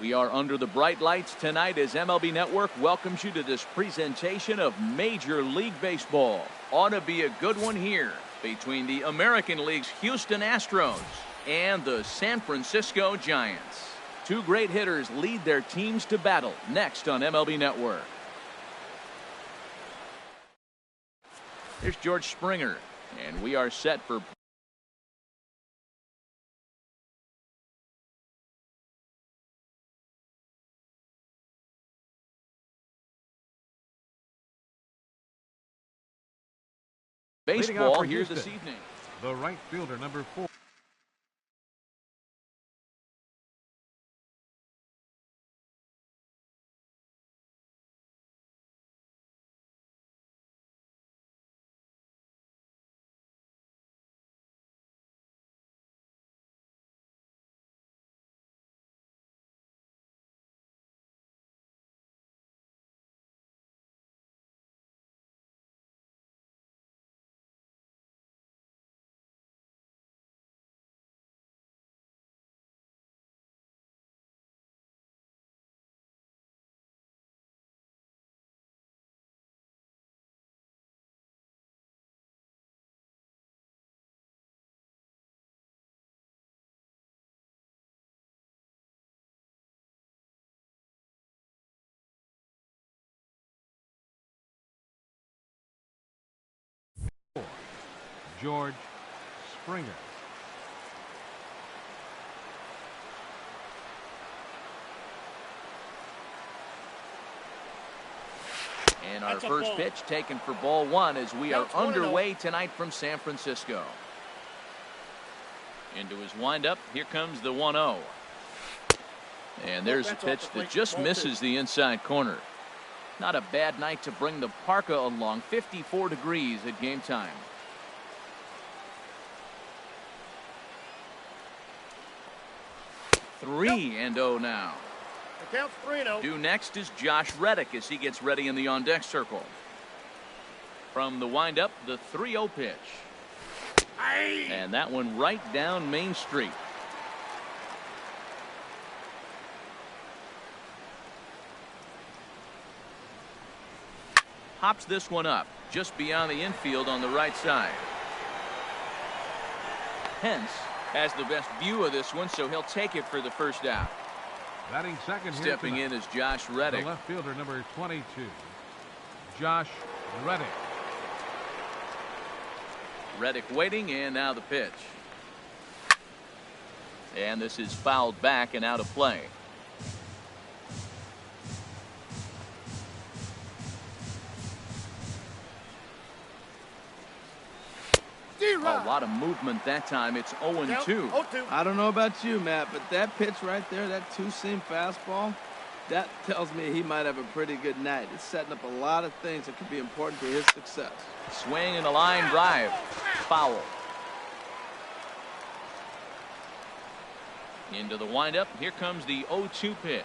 We are under the bright lights tonight as MLB Network welcomes you to this presentation of Major League Baseball. Ought to be a good one here between the American League's Houston Astros and the San Francisco Giants. Two great hitters lead their teams to battle next on MLB Network. Here's George Springer, and we are set for baseball here this evening. The right fielder, number 4. George Springer. And our first pitch taken for ball 1 as we are underway tonight from San Francisco. Into his windup, here comes the 1-0. And there's a pitch that just misses the inside corner. Not a bad night to bring the parka along. 54 degrees at game time. 3-0 now. The count's 3-0. Due next is Josh Reddick as he gets ready in the on-deck circle. From the windup, the 3-0 pitch. Aye. And that one right down Main Street. Hops this one up just beyond the infield on the right side. Pence has the best view of this one, so he'll take it for the first out. Batting second here Stepping in is Josh Reddick. The left fielder, number 22, Josh Reddick. Reddick waiting, and now the pitch. And this is fouled back and out of play. A lot of movement that time. It's 0-2. I don't know about you, Matt, but that pitch right there, that two-seam fastball, that tells me he might have a pretty good night. It's setting up a lot of things that could be important to his success. Swing and a line drive. Foul. Into the windup. Here comes the 0-2 pitch.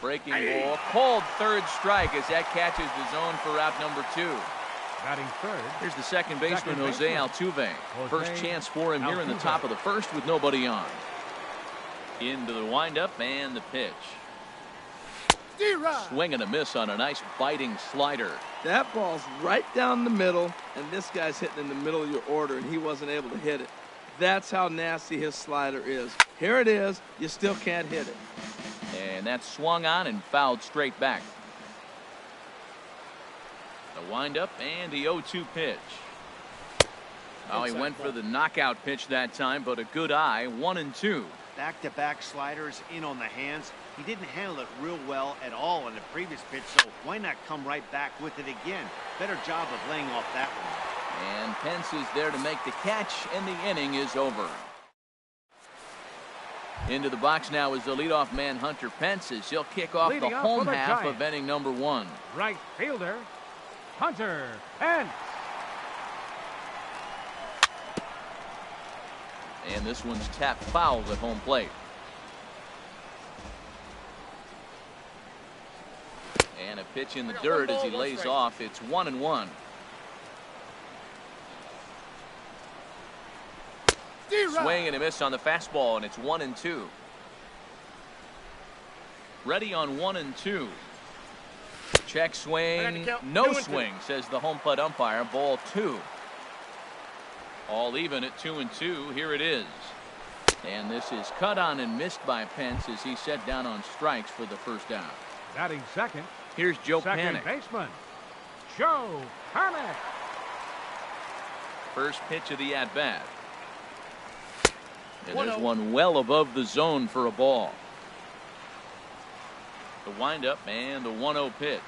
Breaking ball. Called third strike as that catches the zone for out number 2. Batting third. Here's the second baseman, Jose Altuve. First chance for him here in the top of the first with nobody on. Into the windup and the pitch. Swing and a miss on a nice biting slider. That ball's right down the middle, and this guy's hitting in the middle of your order, and he wasn't able to hit it. That's how nasty his slider is. Here it is. You still can't hit it. And that's swung on and fouled straight back. The windup and the 0-2 pitch. Oh, he went for the knockout pitch that time, but a good eye. 1-2. Back-to-back sliders in on the hands. He didn't handle it real well at all in the previous pitch, so why not come right back with it again? Better job of laying off that one. And Pence is there to make the catch, and the inning is over. Into the box now is the leadoff man, Hunter Pence, as he'll kick off the home half of inning number 1. Right fielder, Hunter Pence. And this one's tapped foul at home plate. And a pitch in the dirt as he lays off. It's 1-1. Swing and a miss on the fastball, and it's 1-2. Ready on 1-2. Check swing. No swing, says the home plate umpire. Ball 2. All even at 2-2. Here it is. And this is cut on and missed by Pence as he set down on strikes for the first out. Batting second. Here's Joe Second Panik. baseman, Joe Panik. First pitch of the at-bat. And there's one well above the zone for a ball. The windup and the 1-0 pitch.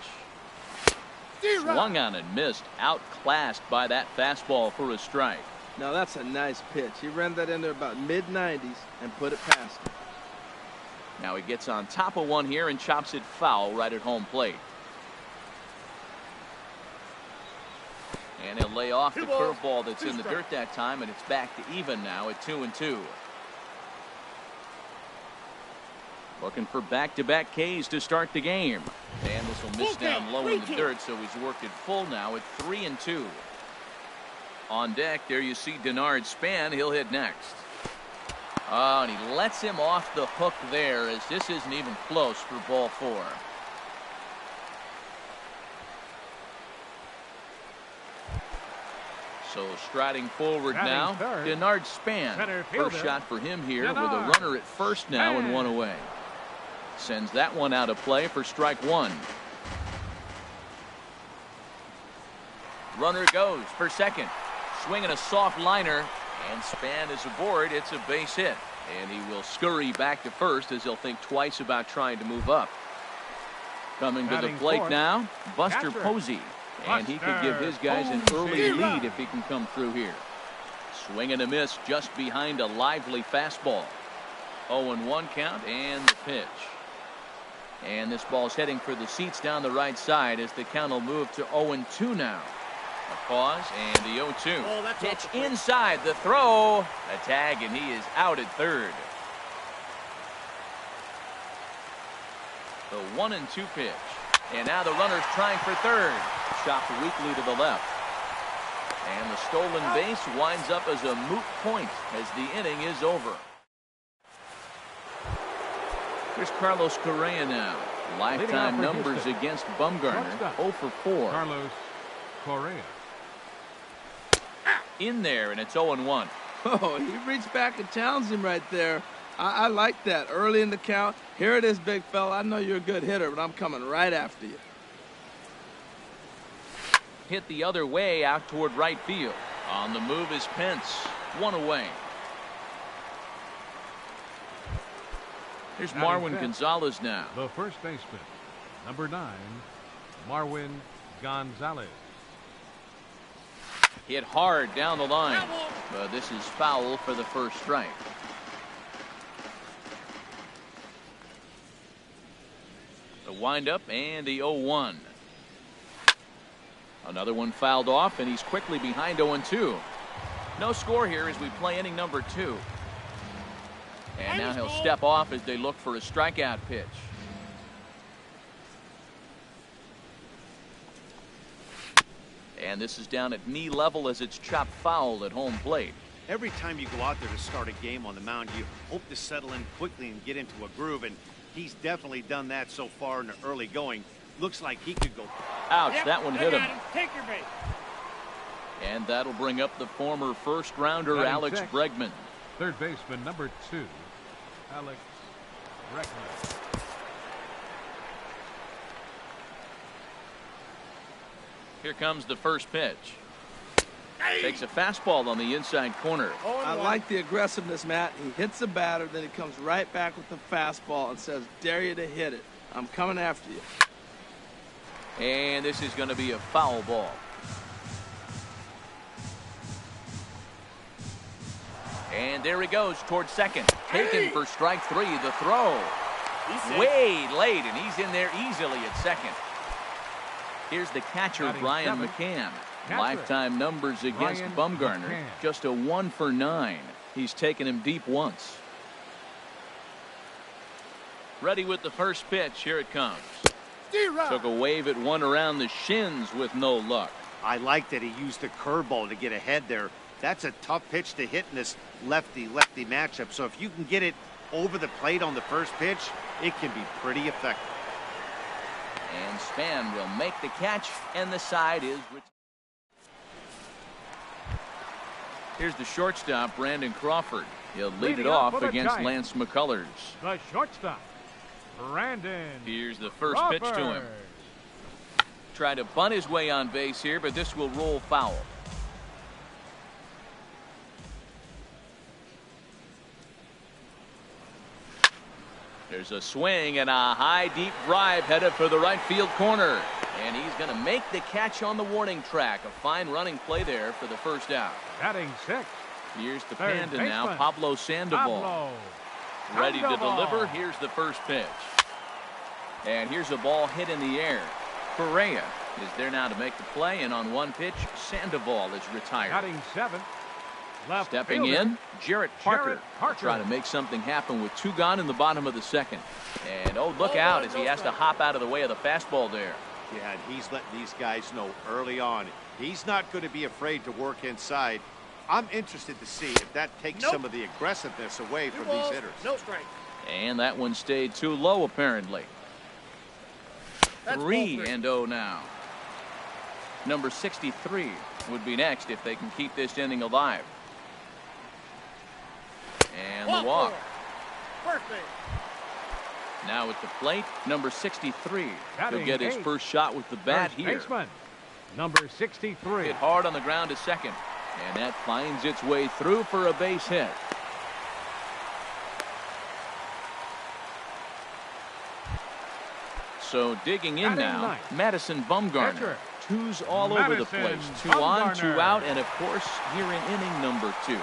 Swung on and missed. Outclassed by that fastball for a strike. Now that's a nice pitch. He ran that into about mid-90s and put it past him. Now he gets on top of one here and chops it foul right at home plate. And he'll lay off the curveball that's in the dirt that time, and it's back to even now at 2-2. Looking for back-to-back Ks to start the game. And this will miss down low in the dirt, so he's worked it full now at 3-2. On deck, there you see Denard Span. He'll hit next. Oh, and he lets him off the hook there as this isn't even close for ball 4. So striding forward now, Denard Span. First shot for him here with a runner at first now and one away. Sends that one out of play for strike 1. Runner goes for second. Swinging a soft liner, and Span is aboard. It's a base hit, and he will scurry back to first as he'll think twice about trying to move up. Coming to the plate now, Buster Posey, and he could give his guys an early lead if he can come through here. Swing and a miss just behind a lively fastball. 0-1 count and the pitch. And this ball's heading for the seats down the right side as the count will move to 0-2 now. A pause and the 0-2. Pitch inside the throw. A tag and he is out at third. The 1-2 pitch. And now the runner's trying for third. Chopped weakly to the left. And the stolen base winds up as a moot point as the inning is over. Here's Carlos Correa now. Lifetime numbers against Bumgarner. 0 for 4. Carlos Correa. In there, and it's 0-1. Oh, he reached back and challenged him right there. I like that. Early in the count. Here it is, big fella. I know you're a good hitter, but I'm coming right after you. Hit the other way out toward right field. On the move is Pence. One away. Here's Marwin Gonzalez now. The first baseman, number 9, Marwin Gonzalez. Hit hard down the line, but this is foul for the first strike. The windup and the 0-1. Another one fouled off, and he's quickly behind 0-2. No score here as we play inning number 2. And now he'll step off as they look for a strikeout pitch. And this is down at knee level as it's chopped foul at home plate. Every time you go out there to start a game on the mound, you hope to settle in quickly and get into a groove, and he's definitely done that so far in the early going. Looks like he could go. Ouch, that one hit him. Take your bait. And that'll bring up the former first-rounder Alex Bregman. Third baseman, number 2, Alex Bregman. Here comes the first pitch. Takes a fastball on the inside corner. I like the aggressiveness, Matt. He hits the batter, then he comes right back with the fastball and says, dare you to hit it. I'm coming after you. And this is going to be a foul ball. And there he goes towards second. Taken for strike 3. The throw. Way late, and he's in there easily at second. Here's the catcher, Brian McCann. Lifetime numbers against Bumgarner. Just a 1 for 9. He's taken him deep once. Ready with the first pitch. Here it comes. Took a wave at one around the shins with no luck. I like that he used the curveball to get ahead there. That's a tough pitch to hit in this lefty-lefty matchup. So if you can get it over the plate on the first pitch, it can be pretty effective. And Span will make the catch, and the side is... Here's the shortstop, Brandon Crawford. He'll lead it off against Lance McCullers. The shortstop, Brandon. Here's the first Crawford. pitch to him. Try to bunt his way on base here, but this will roll foul. There's a swing and a high deep drive headed for the right field corner. And he's going to make the catch on the warning track. A fine running play there for the first out. Batting sixth. Here's the Third Panda baseman, now, Pablo Sandoval. Pablo Ready to Sandoval. deliver. Here's the first pitch. And here's a ball hit in the air. Correa is there now to make the play, and on one pitch, Sandoval is retired. Batting seventh. Left Stepping fielder, in, Jarrett Parker. Parker. Trying to make something happen with two gone in the bottom of the second. And oh, look out as he has to hop out of the way of the fastball there. Yeah, and he's letting these guys know early on he's not going to be afraid to work inside. I'm interested to see if that takes some of the aggressiveness away from these hitters. No strike. And that one stayed too low, apparently. That's 3-0 now. Number 63 would be next if they can keep this inning alive. And the walk. First base. Now at the plate, number 63. He'll Batting get his eighth. first shot with the bat First here. baseman, number 63. Hit hard on the ground to second. And that finds its way through for a base hit. So digging in Batting now, ninth. Madison Bumgarner. Catcher. Twos all over the Madison place. Two on, two Bumgarner. out, and of course, here in inning number 2.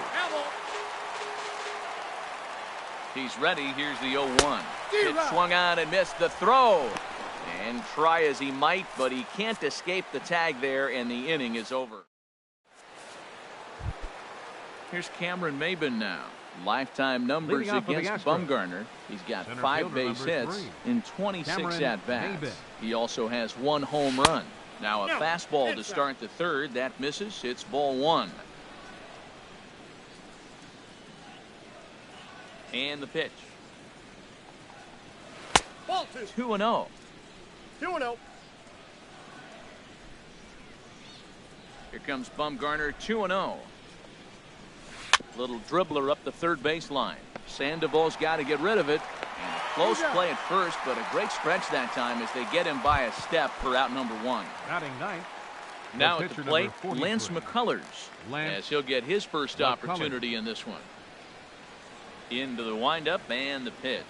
He's ready. Here's the 0-1. It swung on and missed the throw. And try as he might, but he can't escape the tag there, and the inning is over. Here's Cameron Maben now. Lifetime numbers Leading off for the against Astros. Bumgarner. He's got Center 5 fielder, base number hits 3. in 26 Cameron at-bats. Maben. He also has 1 home run. Now a No, fastball to inside. start the third. That misses. It's ball 1. And the pitch. Ball 2. 2-0. 2-0. Here comes Bumgarner, 2-0. Little dribbler up the third baseline. Sandoval's got to get rid of it. And a close play at first, but a great stretch that time as they get him by a step for out number 1. Batting ninth. Now at pitcher, the plate, number 43. Lance McCullers, Lance as he'll get his first McCullers. opportunity in this one. Into the windup and the pitch.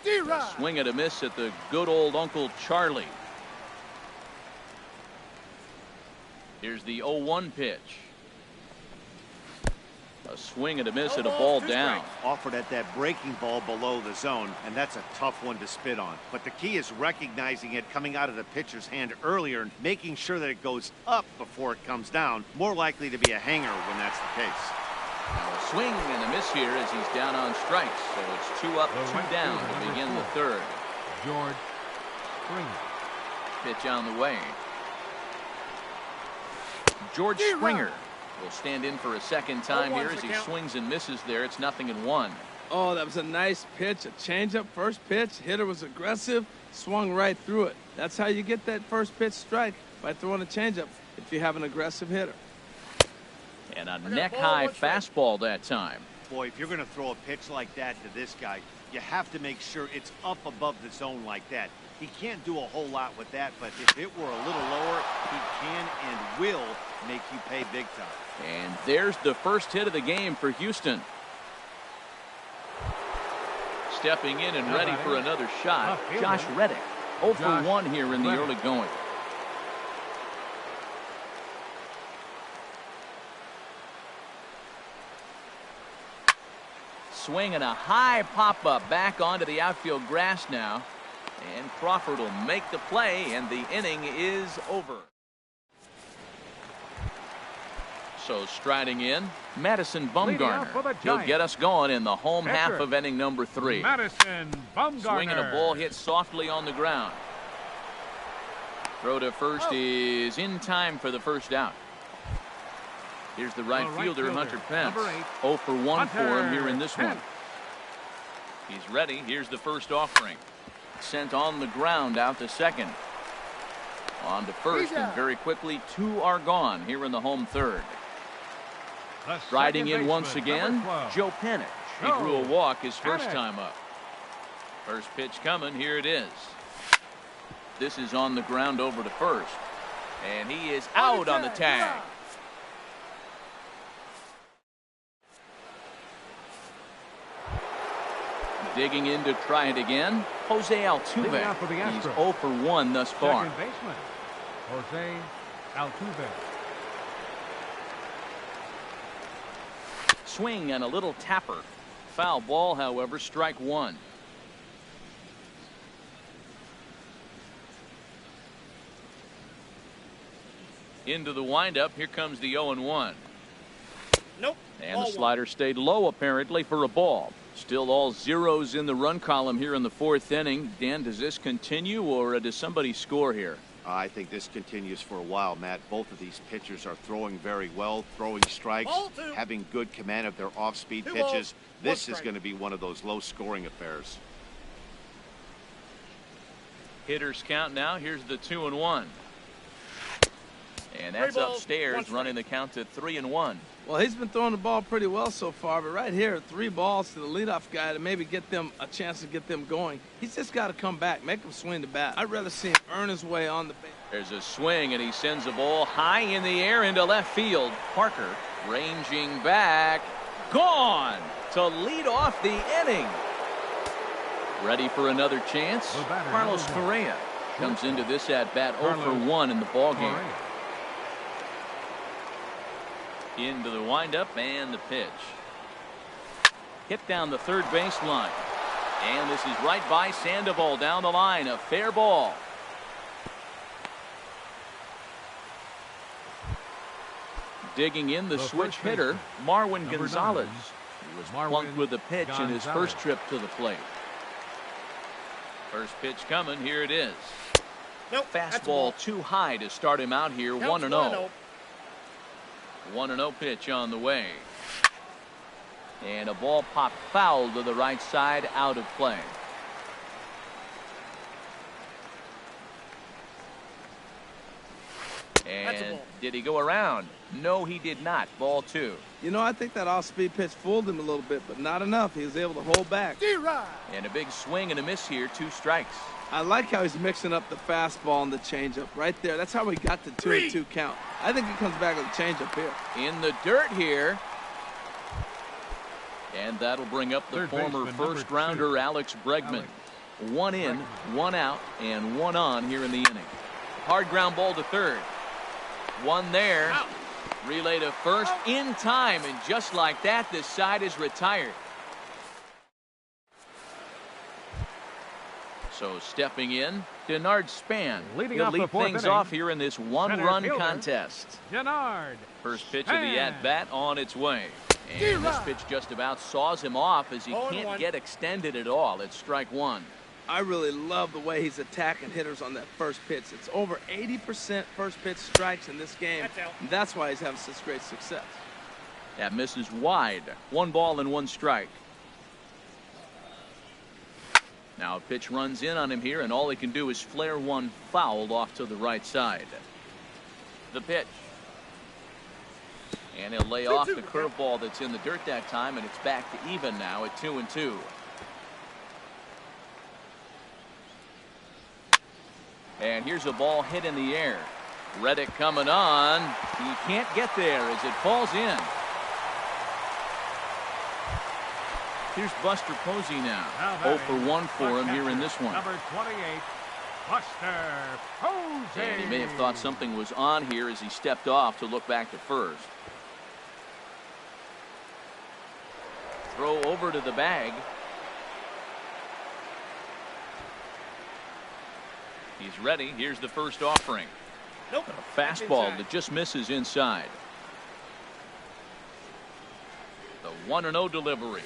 A swing and a miss at the good old Uncle Charlie. Here's the 0-1 pitch. A swing and a miss at a ball down. Offered at that breaking ball below the zone, and that's a tough one to spit on. But the key is recognizing it coming out of the pitcher's hand earlier and making sure that it goes up before it comes down. More likely to be a hanger when that's the case. Now a swing and a miss here as he's down on strikes. So it's 2 up, The 2 right down fielder, to number begin the 4. third. George Springer. Pitch on the way. George Springer will stand in for a second time here as he swings and misses there. It's 0-1. Oh, that was a nice pitch, a changeup, first pitch. Hitter was aggressive, swung right through it. That's how you get that first pitch strike, by throwing a changeup if you have an aggressive hitter. And a neck-high fastball that time. Boy, if you're going to throw a pitch like that to this guy, you have to make sure it's up above the zone like that. He can't do a whole lot with that, but if it were a little lower, he can and will make you pay big time. And there's the first hit of the game for Houston. Stepping in and ready for another shot, Josh Reddick. 0 for 1 here in the early going. Swing and a high pop-up back onto the outfield grass now. And Crawford will make the play, and the inning is over. So striding in, Madison Bumgarner. He'll get us going in the home half of inning number 3. Madison Bumgarner. Swing and a ball hit softly on the ground. Throw to first is in time for the first out. Here's the right fielder, Hunter Pence. 0 for 1 for him here in this one. He's ready. Here's the first offering. Sent on the ground out to second. On to first, and very quickly 2 are gone here in the home third. Riding in once again, Joe Penich. He drew a walk his first time up. First pitch coming. Here it is. This is on the ground over to first. And he is out on the tag. Digging in to try it again, Jose Altuve. He's 0 for 1 thus far. Second baseman, Jose Altuve. Swing and a little tapper. Foul ball, however, strike 1. Into the windup. Here comes the 0-1. Nope. And the slider stayed low, apparently, for a ball. Still all zeros in the run column here in the 4th inning. Dan, does this continue, or does somebody score here? I think this continues for a while, Matt. Both of these pitchers are throwing very well, throwing strikes, having good command of their off-speed pitches. This is going to be one of those low-scoring affairs. Hitters count now. Here's the 2-1. And that's upstairs, running the count to 3-1. Well, he's been throwing the ball pretty well so far, but right here, 3 balls to the leadoff guy to maybe get them a chance to get them going. He's just got to come back, make him swing the bat. I'd rather see him earn his way on the base. There's a swing, and he sends a ball high in the air into left field. Parker ranging back, gone to lead off the inning. Ready for another chance? Carlos Correa comes into this at-bat 0 for 1 in the ballgame. Into the windup and the pitch. Hit down the third baseline. And this is right by Sandoval down the line. A fair ball. Digging in the switch hitter, Marwin Gonzalez. He was plunked with a pitch in his first trip to the plate. First pitch coming. Here it is. Nope. Fastball too high to start him out here. 1-0. 1-0 pitch on the way. And a ball popped foul to the right side, out of play. And did he go around? No, he did not. Ball 2. You know, I think that off-speed pitch fooled him a little bit, but not enough. He was able to hold back. And a big swing and a miss here. 2 strikes. I like how he's mixing up the fastball and the changeup right there. That's how we got the 2-2 count. I think he comes back with a changeup here. In the dirt here. And that'll bring up the former first-rounder Alex Bregman. 1 in, 1 out, and 1 on here in the inning. Hard ground ball to third. 1 there. Relay to first in time, and just like that, this side is retired. So stepping in, Denard Span. He'll lead things off here in this 1-run contest. Denard. First pitch of the at-bat on its way. And this pitch just about saws him off as he can't get extended at all. It's strike 1. I really love the way he's attacking hitters on that first pitch. It's over 80% first pitch strikes in this game. And that's why he's having such great success. That misses wide. 1 ball and 1 strike. Now a pitch runs in on him here, and all he can do is flare one foul off to the right side. The pitch. And he'll lay off the curveball that's in the dirt that time, and it's back to even now at 2-2. And here's a ball hit in the air. Reddick coming on. He can't get there as it falls in. Here's Buster Posey now. 0 for 1 for him here in this one. Number 28, Buster Posey. And he may have thought something was on here as he stepped off to look back to first. Throw over to the bag. He's ready. Here's the first offering. Nope. A fastball that just misses inside. The 1-0 delivery.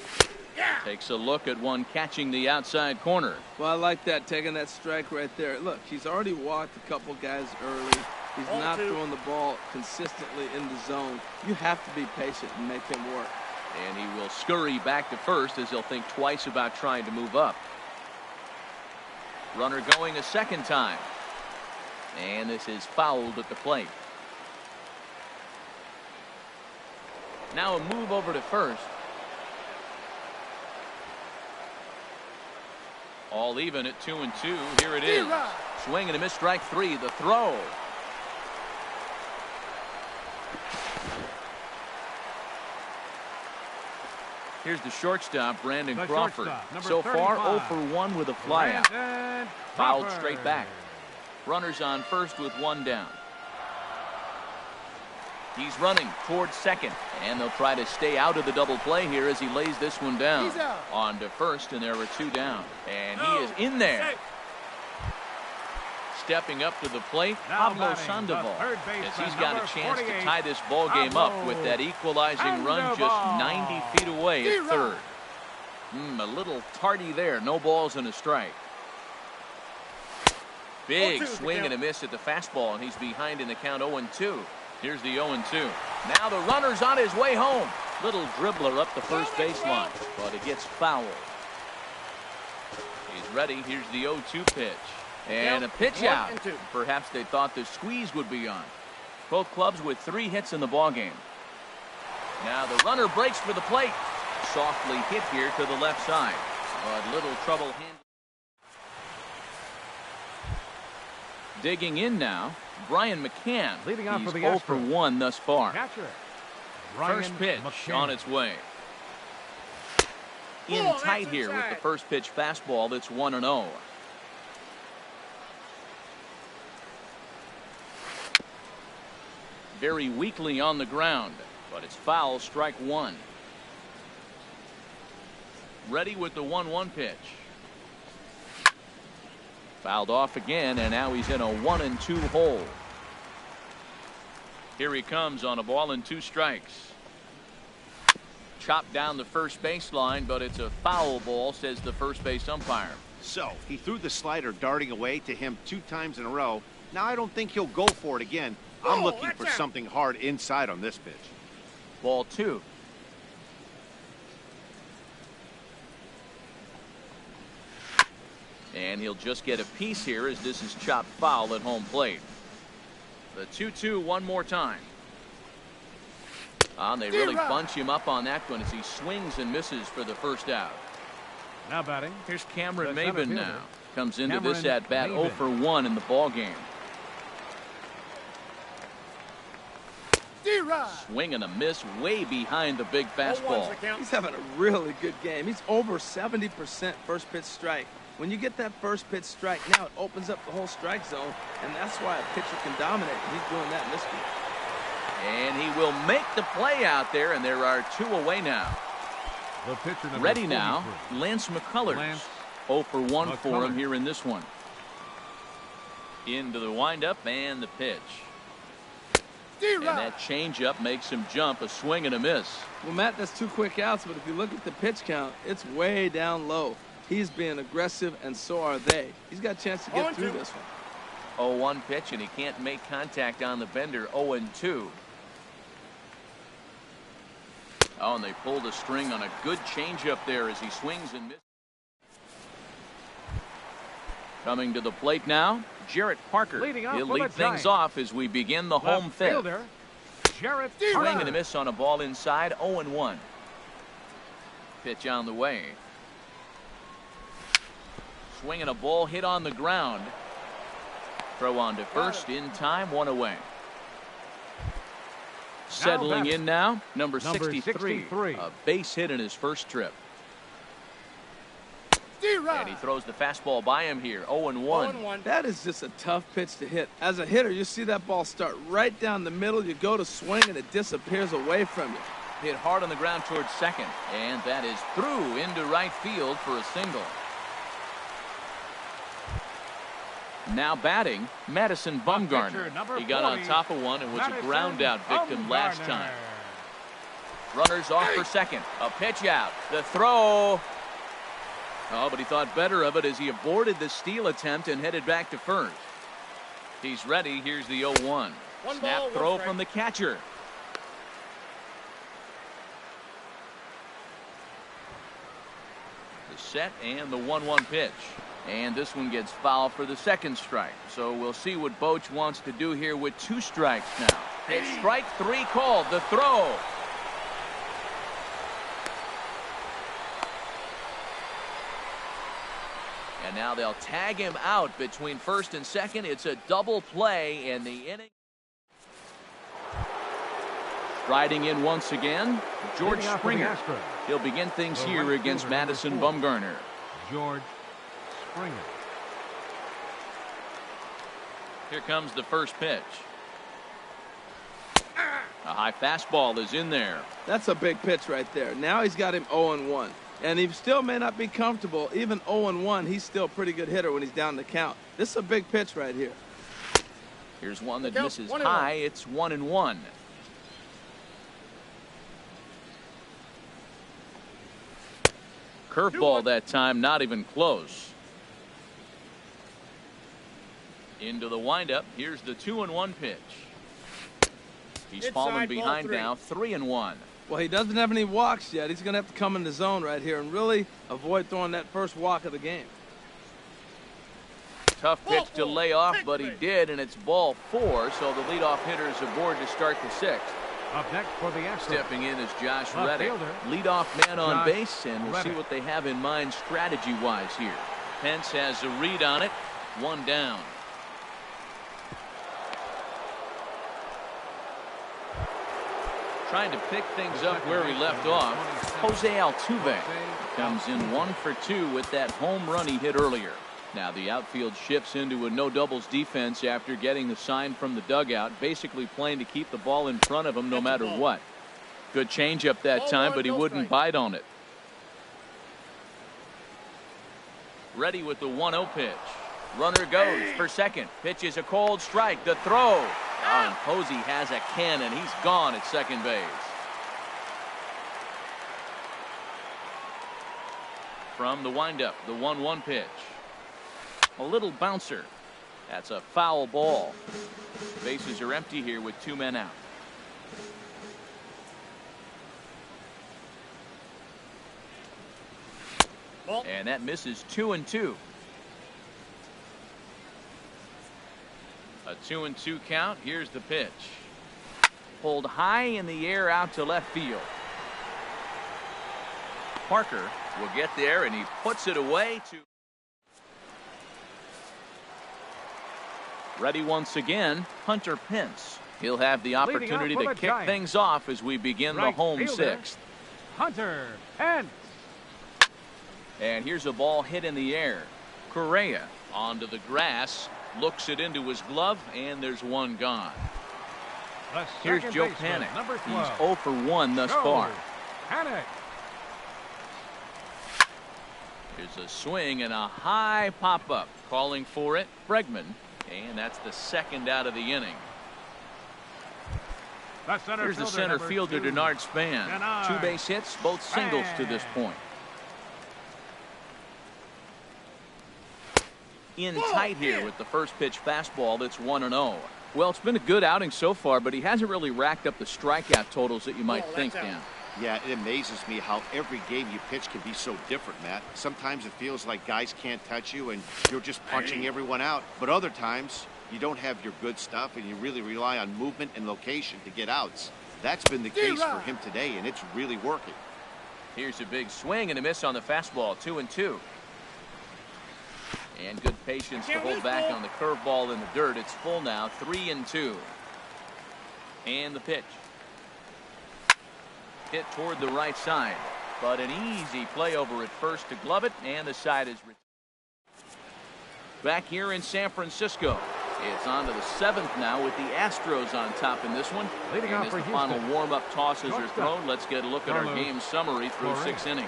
Yeah. Takes a look at one catching the outside corner. Well, I like that, taking that strike right there. Look, he's already walked a couple guys early. He's not throwing the ball consistently in the zone. You have to be patient and make him work. And he will scurry back to first as he'll think twice about trying to move up. Runner going a second time. And this is fouled at the plate. Now a move over to first. All even at 2-2. Here it is. Swing and a miss, strike three. The throw. Here's the shortstop, Brandon Crawford. So far, 0 for 1 with a flyout. Fouled straight back. Runners on first with one down. He's running towards second, and they'll try to stay out of the double play here as he lays this one down. On to first, and there were two down. And he is in there. Stepping up to the plate, Pablo Sandoval, as he's got a chance to tie this ball game up with that equalizing run just 90 feet away at third. A little tardy there. No balls and a strike. Big swing and a miss at the fastball, and he's behind in the count 0-2. Here's the 0-2. Now the runner's on his way home. Little dribbler up the first baseline, but it gets fouled. He's ready. Here's the 0-2 pitch. And a pitch out. Perhaps they thought the squeeze would be on. Both clubs with 3 hits in the ballgame. Now the runner breaks for the plate. Softly hit here to the left side, but little trouble handling. Digging in now, Brian McCann. Leading off He's for the 0 for 1 thus far. Catcher, First pitch McCann. on its way. In tight here with the first pitch fastball that's 1-0. Very weakly on the ground, but it's foul, strike one. Ready with the 1-1 pitch. Fouled off again, and now he's in a 1-2 hole. Here he comes on a ball and 2 strikes. Chopped down the first baseline, but it's a foul ball, says the first base umpire. So he threw the slider darting away to him 2 times in a row. Now I don't think he'll go for it again. I'm looking for something hard inside on this pitch. Ball 2. And he'll just get a piece here as this is chopped foul at home plate. The 2-2 one more time. They really bunch him up on that one as he swings and misses for the first out. Now batting. Here's Cameron Maben now. Comes into Cameron this at bat Maben. 0 for 1 in the ball game. Swing and a miss way behind the big fastball. He's having a really good game. He's over 70% first pitch strike. When you get that first pitch strike, now it opens up the whole strike zone, and that's why a pitcher can dominate. He's doing that in this game. And he will make the play out there, and there are 2 away now. The pitcher number Ready now, 43. Lance McCullers. Lance 0 for 1 for him McCullers. here in this one. Into the windup and the pitch. And that changeup makes him jump, a swing and a miss. Well, Matt, that's 2 quick outs, but if you look at the pitch count, it's way down low. He's being aggressive, and so are they. He's got a chance to get through this one. 0-1 pitch, and he can't make contact on the bender. 0-2. And they pulled a string on a good changeup there as he swings and misses. Coming to the plate now, Jarrett Parker. Leading off He'll for lead the things Giants. off as we begin the home Left fifth. fielder, Jarrett Swing Parker. and a miss on a ball inside. 0-1. Pitch on the way. Swing and a ball hit on the ground. Throw on to first in time, 1 away. Settling in now, number 63. A base hit in his first trip. And he throws the fastball by him here. 0-1. That is just a tough pitch to hit. As a hitter, you see that ball start right down the middle. You go to swing, and it disappears away from you. Hit hard on the ground towards second. And that is through into right field for a single. Now batting, Madison Bumgarner. Number He got on 40, top of one and was a Madison ground out victim last Bumgarner. time. Runners off for second. A pitch out. The throw. But he thought better of it as he aborted the steal attempt and headed back to first. He's ready. Here's the 0-1. Snap throw from the catcher. set, and the 1-1 pitch. And this one gets foul for the second strike. So we'll see what Boch wants to do here with 2 strikes now. It's strike 3 called. The throw. And now they'll tag him out between first and second. It's a double play in the inning. Riding in once again, George Springer. He'll begin things here against Madison Bumgarner. George Springer. Here comes the first pitch. A high fastball is in there. That's a big pitch right there. Now he's got him 0-1. And he still may not be comfortable. Even 0-1, he's still a pretty good hitter when he's down the count. This is a big pitch right here. Here's one that misses high. It's 1-1. Curveball that time, not even close. Into the windup. Here's the 2-1 pitch. He's fallen behind now, 3-1. Well, he doesn't have any walks yet. He's going to have to come in the zone right here and really avoid throwing that first walk of the game. Tough pitch to lay off, but he did, and it's ball 4, so the leadoff hitter is aboard to start the 6th. Up next for the Astros. Stepping in is Josh Reddick, leadoff man on base, and we'll see what they have in mind strategy-wise here. Pence has a read on it, 1 down. Trying to pick things up where he left off. Jose Altuve comes in 1 for 2 with that home run he hit earlier. Now the outfield shifts into a no doubles defense after getting the sign from the dugout, basically playing to keep the ball in front of him no matter what. Good changeup that time, but he wouldn't bite on it. Ready with the 1-0 pitch. Runner goes for second. Pitch is a cold strike. The throw. And Posey has a cannon. He's gone at second base. From the windup, the 1-1 pitch. A little bouncer. That's a foul ball. Bases are empty here with 2 men out. And that misses 2-2. A 2-2 count. Here's the pitch. Pulled high in the air out to left field. Parker will get there, and he puts it away to. Ready once again, Hunter Pence. He'll have the opportunity to kick things off as we begin the home 6th. Hunter Pence. And here's a ball hit in the air. Correa onto the grass. Looks it into his glove, and there's 1 gone. Here's Joe Panik. He's 0 for 1 thus far. Panik. Here's a swing and a high pop-up. Calling for it, Bregman. And that's the 2nd out of the inning. Here's the center fielder, Denard Span. 2 base hits, both singles to this point. In tight here with the first pitch fastball. That's 1-0. Well, it's been a good outing so far, but he hasn't really racked up the strikeout totals that you might think, Dan. Yeah, it amazes me how every game you pitch can be so different, Matt. Sometimes it feels like guys can't touch you and you're just punching everyone out. But other times you don't have your good stuff and you really rely on movement and location to get outs. That's been the case for him today, and it's really working. Here's a big swing and a miss on the fastball. 2-2. And good patience to hold back on the curveball in the dirt. It's full now, 3-2. And the pitch. Hit toward the right side, but an easy play over at first to glove it, and the side is back here in San Francisco. It's on to the 7th now with the Astros on top in this one. Leading off for the final warm-up tosses are thrown. Let's get a look at our game summary through 6 innings.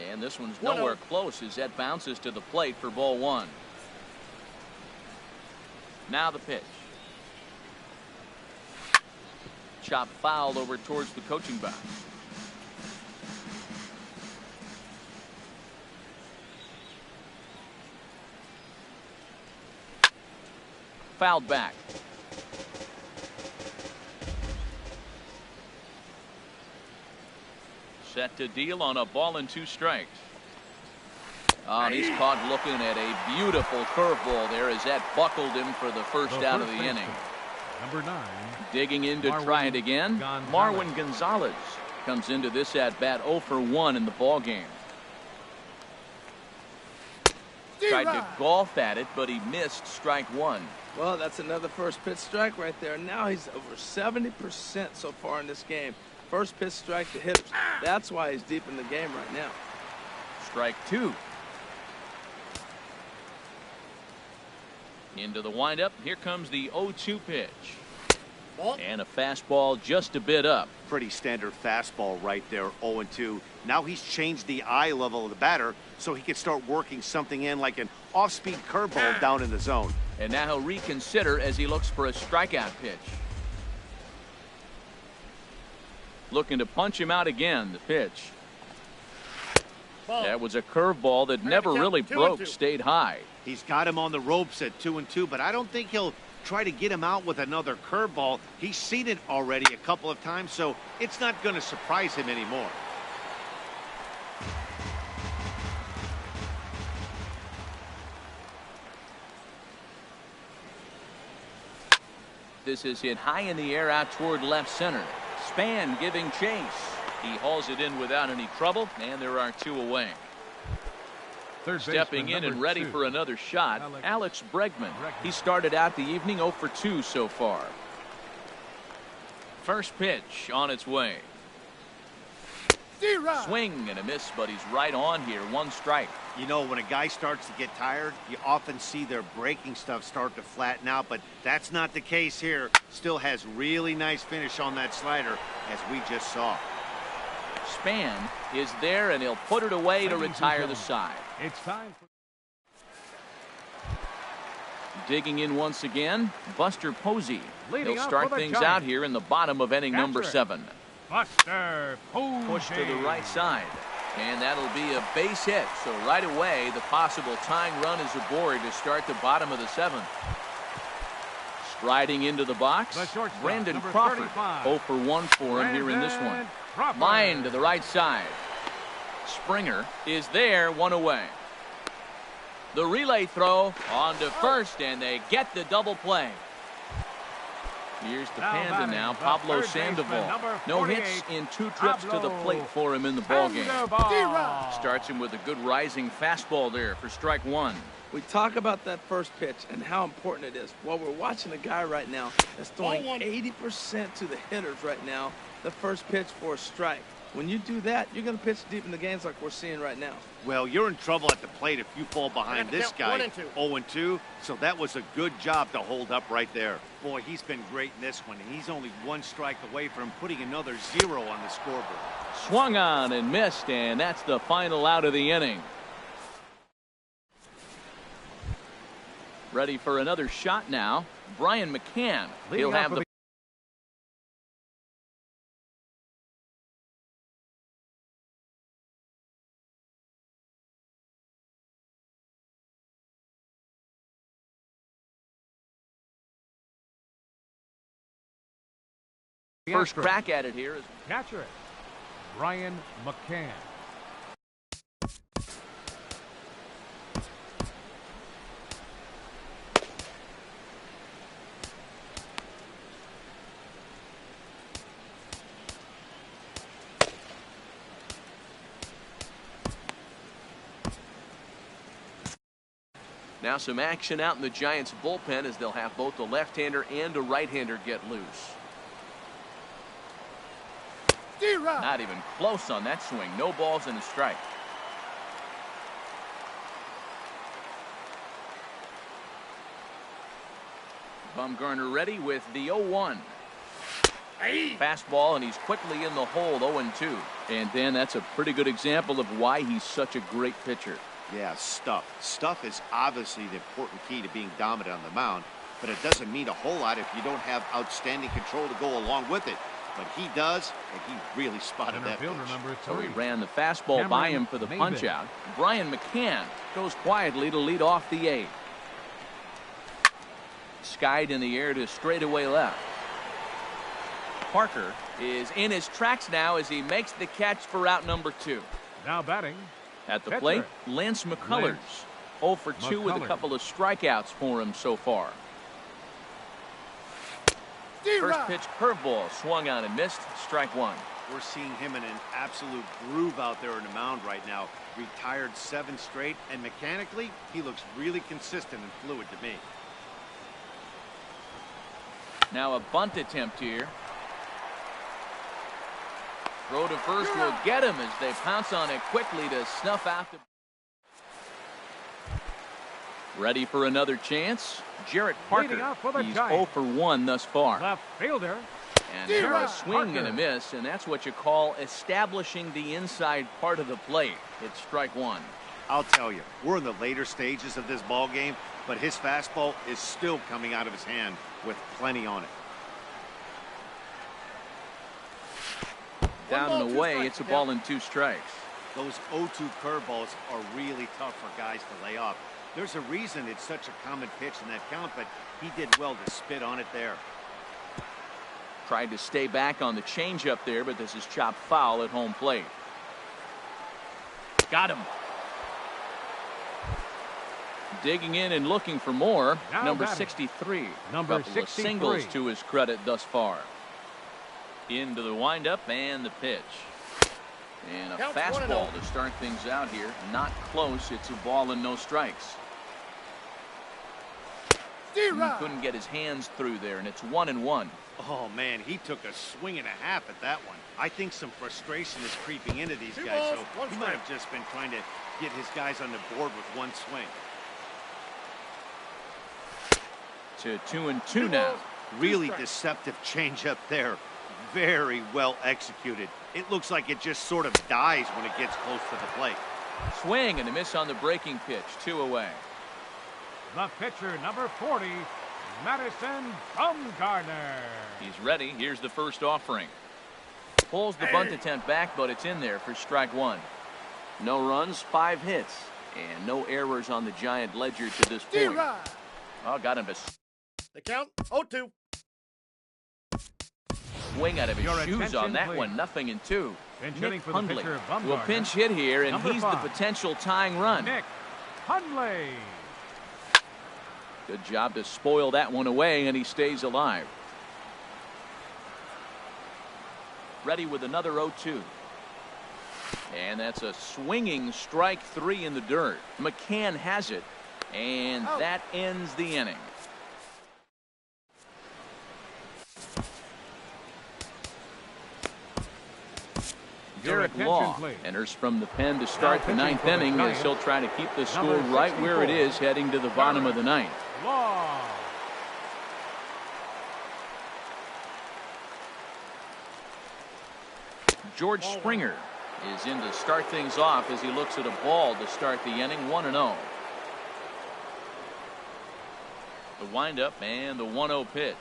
And this one's nowhere close as that bounces to the plate for ball 1. Now the pitch. Chop fouled over towards the coaching box. Fouled back. Set to deal on a ball and 2 strikes. Oh, and he's caught looking at a beautiful curveball there as that buckled him for the first out of the inning. Number 9. Digging in to try it again. Marwin Gonzalez comes into this at bat 0 for 1 in the ball game. Tried to golf at it, but he missed strike 1. Well, that's another first pitch strike right there. Now he's over 70% so far in this game. First pitch strike to hitters. That's why he's deep in the game right now. Strike 2. Into the windup. Here comes the 0-2 pitch. Ball. And a fastball just a bit up. Pretty standard fastball right there, 0-2. Now he's changed the eye level of the batter so he can start working something in like an off-speed curveball down in the zone. And now he'll reconsider as he looks for a strikeout pitch. Looking to punch him out again, the pitch. Ball. That was a curveball that never really broke, stayed high. He's got him on the ropes at 2-2, but I don't think he'll try to get him out with another curveball. He's seen it already a couple of times, so it's not going to surprise him anymore. This is hit high in the air out toward left center. Span giving chase. He hauls it in without any trouble, and there are 2 away. Stepping in and ready for another shot, Alex Bregman. He started out the evening 0 for 2 so far. First pitch on its way. Swing and a miss, but he's right on here. 1 strike. You know, when a guy starts to get tired, you often see their breaking stuff start to flatten out, but that's not the case here. Still has really nice finish on that slider, as we just saw. Span is there, and he'll put it away to retire the side. It's time for digging in once again, Buster Posey. Leading He'll off start for the things Giants. out here in the bottom of inning number 7. Buster Posey. Push to the right side, and that'll be a base hit. So right away, the possible tying run is aboard to start the bottom of the 7th. Striding into the box, Brandon Crawford. 35. 0 for 1 for him here in this one. Crawford. Line to the right side. Springer is there, 1 away. The relay throw on to first, and they get the double play. Here's the Panda now, Pablo Sandoval. No hits in 2 trips to the plate for him in the ballgame. Starts him with a good rising fastball there for strike 1. We talk about that first pitch and how important it is. Well, we're watching a guy right now that's throwing 80% to the hitters right now. The first pitch for a strike. When you do that, you're going to pitch deep in the games like we're seeing right now. Well, you're in trouble at the plate if you fall behind this guy. 0-2, so that was a good job to hold up right there. Boy, he's been great in this one, and he's only 1 strike away from putting another 0 on the scoreboard. Swung on and missed, and that's the final out of the inning. Ready for another shot now, Brian McCann. He'll have the first crack at it here. Catcher, Brian McCann. Now some action out in the Giants bullpen as they'll have both a left-hander and a right-hander get loose. Not even close on that swing. No balls and a strike. Bumgarner ready with the 0-1. Fastball, and he's quickly in the hole, 0-2. And then that's a pretty good example of why he's such a great pitcher. Yeah, stuff. Stuff is obviously the important key to being dominant on the mound, but it doesn't mean a whole lot if you don't have outstanding control to go along with it. But he does, and he really spotted that pitch. So he ran the fastball by him for the punch-out. Brian McCann goes quietly to lead off the 8th. Skied in the air to straightaway left. Parker is in his tracks now as he makes the catch for out number 2. Now batting. At the Pitcher. plate, Lance McCullers. 0 for 2 with a McCullers. couple of strikeouts for him so far. First pitch curveball swung on and missed. Strike 1. We're seeing him in an absolute groove out there on the mound right now. Retired 7 straight, and mechanically, he looks really consistent and fluid to me. Now a bunt attempt here. Throw to first will get him as they pounce on it quickly to snuff out the... Ready for another chance? Jarrett Leading Parker. off for the He's Giants. 0 for 1 thus far. Left fielder. And there's a Jarrett swing and a Parker. miss, and that's what you call establishing the inside part of the plate. It's strike 1. I'll tell you, we're in the later stages of this ball game, but his fastball is still coming out of his hand with plenty on it. Down ball, and 2 away, strikes, it's a Cal. ball and 2 strikes. Those 0-2 curveballs are really tough for guys to lay off. There's a reason it's such a common pitch in that count, but he did well to spit on it there. Tried to stay back on the changeup there, but this is chopped foul at home plate. Got him. Digging in and looking for more. Now Number batting. 63. Number Couple of 63. singles to his credit thus far. Into the windup and the pitch. And a Count's fastball 1-0. to start things out here. Not close. It's a ball and no strikes. He couldn't get his hands through there, and it's 1-1. Oh, man, he took a swing and a half at that one. I think some frustration is creeping into these 2 guys, balls, so 1 he might strike. have just been trying to get his guys on the board with one swing. To 2-2 2 now. balls, 2 Really strikes. deceptive changeup there. Very well executed. It looks like it just sort of dies when it gets close to the plate. Swing and a miss on the breaking pitch. 2 away. The pitcher, number 40, Madison Bumgarner. He's ready. Here's the first offering. Pulls the bunt attempt back, but it's in there for strike 1. No runs, 5 hits, and no errors on the Giant ledger to this point. Oh, got him to The count, 0-2. swing out of his Your shoes on attention, that please. one. Nothing in 2. Pinch Nick hitting for the Hundley pitcher, will Bumgarner. pinch hit here, and Number he's 5. the potential tying run. Nick Hundley. Good job to spoil that one away, and he stays alive. Ready with another 0-2. And that's a swinging strike 3 in the dirt. McCann has it, and that ends the inning. Your Derek attention, Law please. enters from the pen to start the pitching 9th for the inning as Giants, he'll try to keep the score number right where it 64, is heading to the bottom of the 9th. Law. George Springer is in to start things off as he looks at a ball to start the inning. 1-0. The windup and the 1-0 pitch.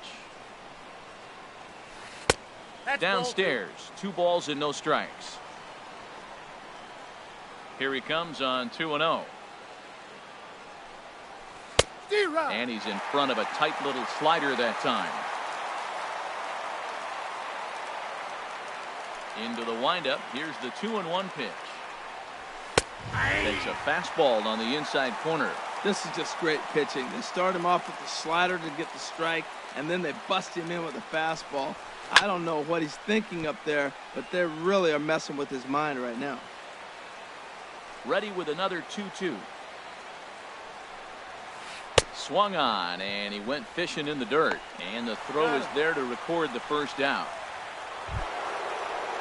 That's Downstairs, 2 balls and no strikes. Here he comes on 2-0. And he's in front of a tight little slider that time. Into the windup. Here's the 2-1 pitch. Takes a fastball on the inside corner. This is just great pitching. They start him off with the slider to get the strike, and then they bust him in with a fastball. I don't know what he's thinking up there, but they really are messing with his mind right now. Ready with another 2-2. Swung on, and he went fishing in the dirt. And the throw is there to record the first out.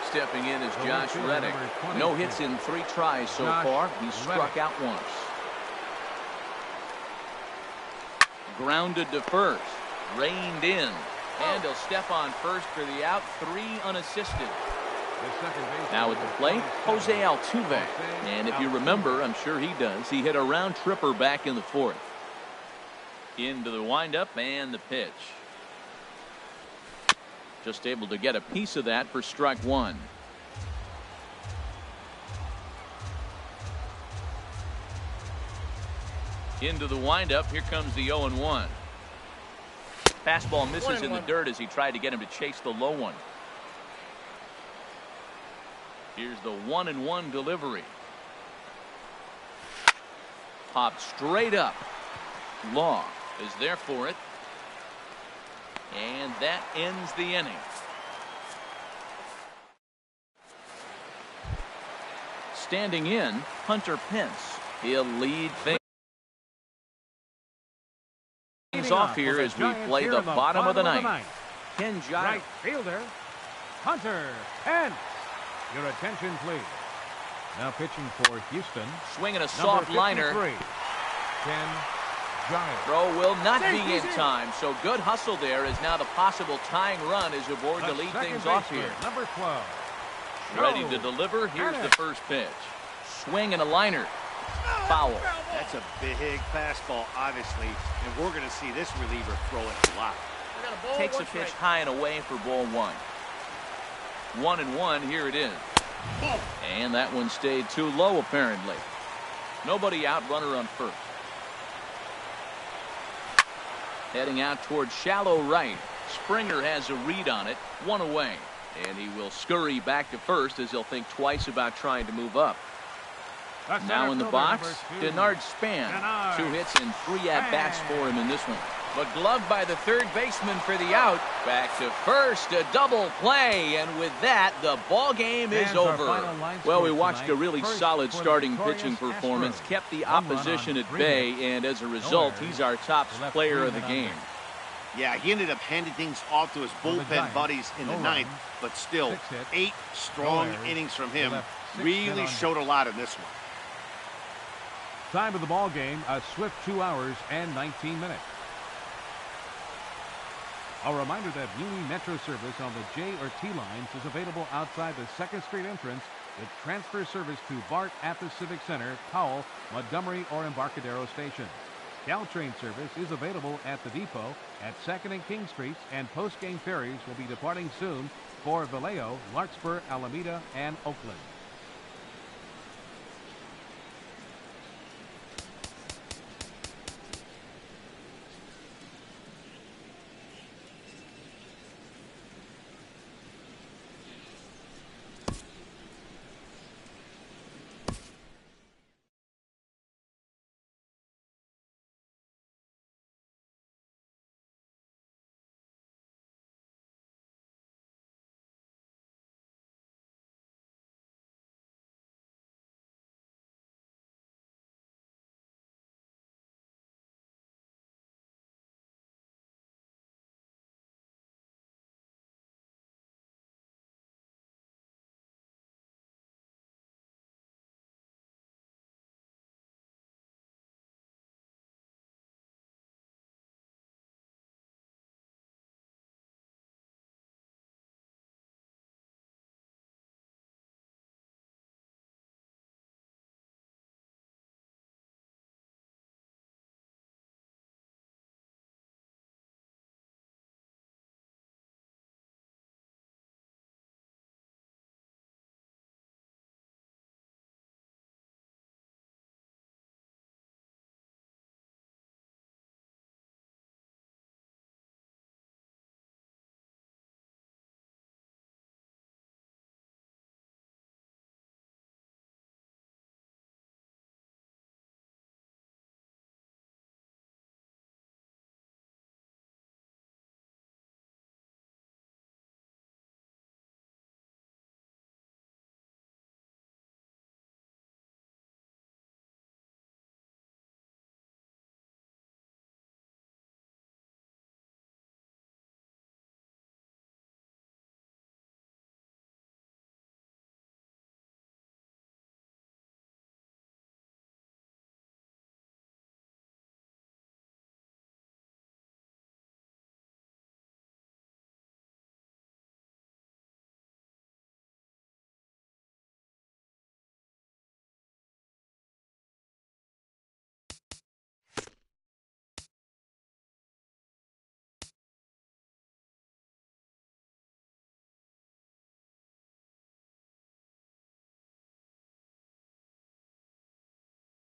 Stepping in is Josh Reddick. No hits in 3 tries so far. He's struck out once. Grounded to first. Reined in. And he'll step on first for the out. 3 unassisted. Now at the plate, Jose Altuve. And if you remember, I'm sure he does, he hit a round tripper back in the 4th. Into the windup and the pitch. Just able to get a piece of that for strike 1. Into the windup. Here comes the 0-1. Fastball misses in the dirt as he tried to get him to chase the low one. Here's the 1-1 delivery. Popped straight up. Law is there for it. And that ends the inning. Standing in, Hunter Pence. He'll lead things off here as we play the bottom of the ninth. Ken Giles. Right fielder, Hunter Pence. Your attention, please. Now pitching for Houston. Swinging a soft liner. Ken Giles. Throw will not be in time, so good hustle there is now the possible tying run is aboard to lead things off here. Number 12. Ready to deliver. Here's the first pitch. Swing and a liner. Foul. That's a big fastball, obviously, and we're going to see this reliever throw it a lot. Takes a pitch high and away for ball one. 1-1, here it is. And that one stayed too low, apparently. Nobody out, runner on first. Heading out towards shallow right. Springer has a read on it, one away. And he will scurry back to first as he'll think twice about trying to move up. Now in the box, Denard Span. 2 hits and 3 at-bats for him in this one. But gloved by the third baseman for the out. Back to first, a double play, and with that, the ball game is over. Well, we watched a really solid starting pitching performance, kept the opposition at bay, and as a result, he's our top player of the game. Yeah, he ended up handing things off to his bullpen buddies in the ninth, but still, 8 strong innings from him really showed a lot in this one. Time of the ball game, a swift 2 hours and 19 minutes. A reminder that Muni Metro service on the J or T lines is available outside the 2nd Street entrance with transfer service to BART at the Civic Center, Powell, Montgomery, or Embarcadero stations. Caltrain service is available at the depot at 2nd and King Streets, and post-game ferries will be departing soon for Vallejo, Larkspur, Alameda, and Oakland.